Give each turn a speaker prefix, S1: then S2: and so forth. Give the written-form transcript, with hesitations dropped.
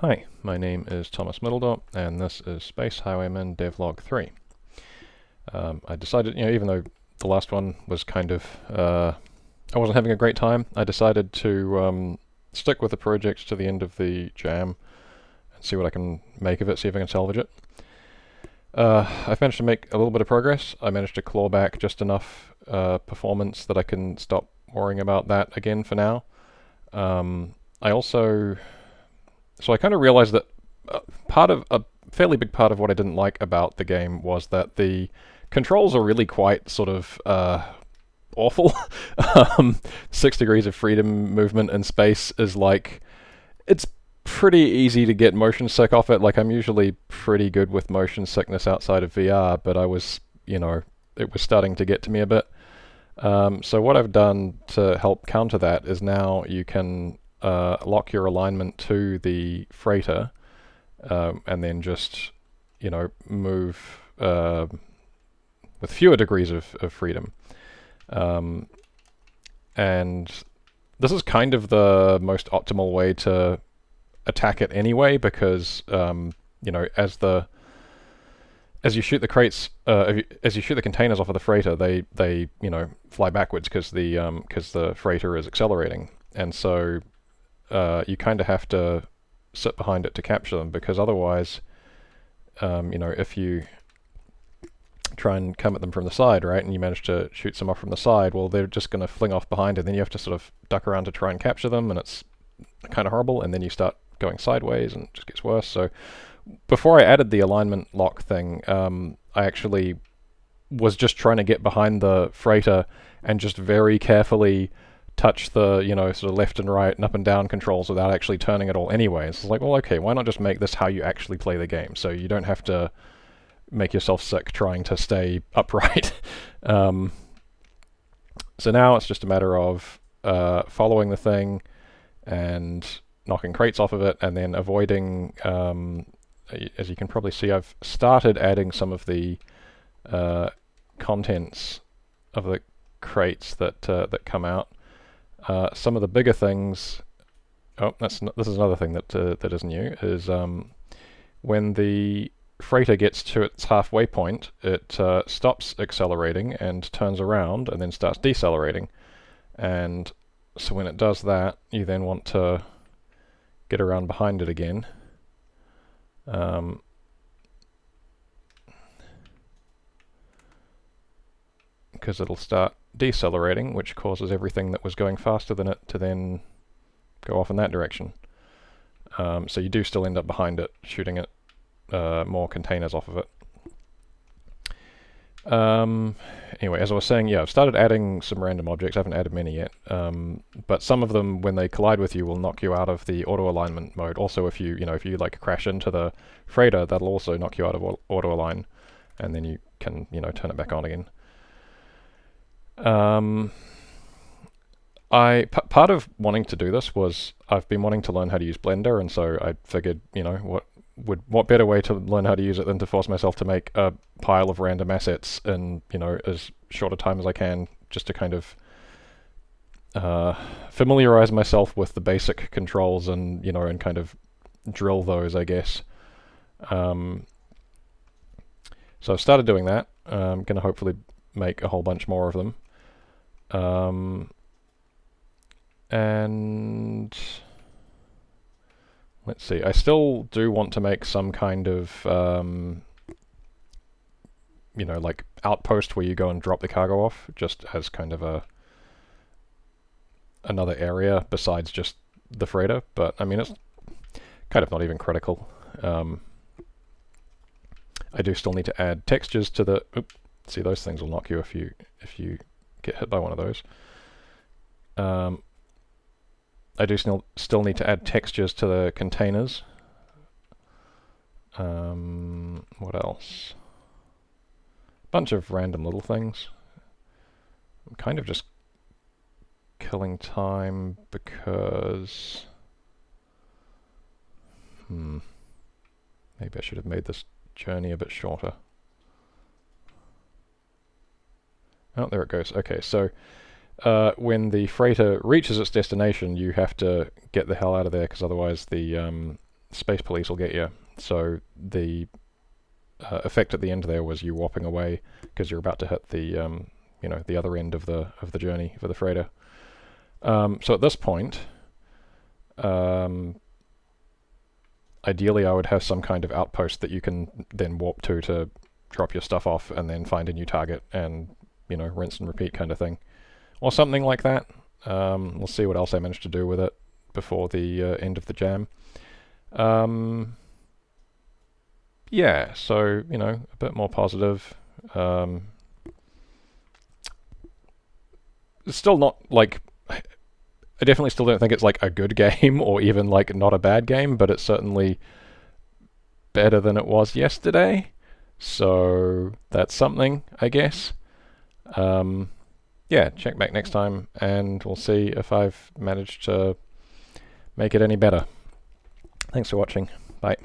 S1: Hi, my name is Thomas Middledorp, and this is Spacehighwayman devlog 3. I decided, even though the last one was kind of, I wasn't having a great time, I decided to stick with the project to the end of the jam and see what I can make of it, see if I can salvage it. I've managed to make a little bit of progress. I managed to claw back just enough performance that I can stop worrying about that again for now. I also So I kind of realized that a fairly big part of what I didn't like about the game was that the controls are really quite sort of awful. 6 degrees of freedom movement in space is like, it's pretty easy to get motion sick off it. Like, I'm usually pretty good with motion sickness outside of VR, but it was starting to get to me a bit. So what I've done to help counter that is now you can lock your alignment to the freighter, and then just, move with fewer degrees of freedom. Um, and this is kind of the most optimal way to attack it anyway, because as you shoot the crates, as you shoot the containers off of the freighter, they fly backwards because the freighter is accelerating, and so you kind of have to sit behind it to capture them, because otherwise, if you try and come at them from the side, right, and you manage to shoot some off from the side, well, they're just going to fling off behind, and then you have to sort of duck around to try and capture them, and it's kind of horrible, and then you start going sideways, and it just gets worse. So before I added the alignment lock thing, I actually was just trying to get behind the freighter and just very carefully touch the, sort of left and right and up and down controls without actually turning it all anyway. It's like, well, okay, why not just make this how you actually play the game, so you don't have to make yourself sick trying to stay upright. So now it's just a matter of following the thing and knocking crates off of it, and then avoiding, as you can probably see, I've started adding some of the contents of the crates that come out. Some of the bigger things. Oh, this is another thing that is new. Is when the freighter gets to its halfway point, it stops accelerating and turns around, and then starts decelerating. And so when it does that, you then want to get around behind it again. Because it'll start decelerating, which causes everything that was going faster than it to then go off in that direction. So you do still end up behind it, shooting it more containers off of it. Anyway, as I was saying, yeah, I've started adding some random objects. I haven't added many yet, but some of them, when they collide with you, will knock you out of the auto alignment mode. Also, if you like crash into the freighter, that'll also knock you out of auto align, and then you can turn it back on again. Part of wanting to do this was I've been wanting to learn how to use Blender, and so I figured, what better way to learn how to use it than to force myself to make a pile of random assets in, as short a time as I can, just to kind of familiarize myself with the basic controls and, and kind of drill those, I guess. So I've started doing that. I'm going to hopefully make a whole bunch more of them. And let's see, I still do want to make some kind of, like outpost where you go and drop the cargo off, just as kind of another area besides just the freighter. But I mean, it's kind of not even critical. I do still need to add textures to the. See, those things will knock you if you get hit by one of those. I do still need to add textures to the containers. What else? Bunch of random little things. I'm kind of just killing time because maybe I should have made this journey a bit shorter. Oh, there it goes. Okay, so when the freighter reaches its destination, you have to get the hell out of there, because otherwise the space police will get you. So the effect at the end there was you warping away because you're about to hit the the other end of the journey for the freighter. So at this point, ideally I would have some kind of outpost that you can then warp to drop your stuff off and then find a new target and rinse and repeat kind of thing, or something like that. We'll see what else I manage to do with it before the end of the jam. Yeah, so, a bit more positive. It's still not, like, I definitely still don't think it's, like, a good game, or even, like, not a bad game, but it's certainly better than it was yesterday. So, that's something, I guess. Yeah, check back next time, and we'll see if I've managed to make it any better. Thanks for watching. Bye.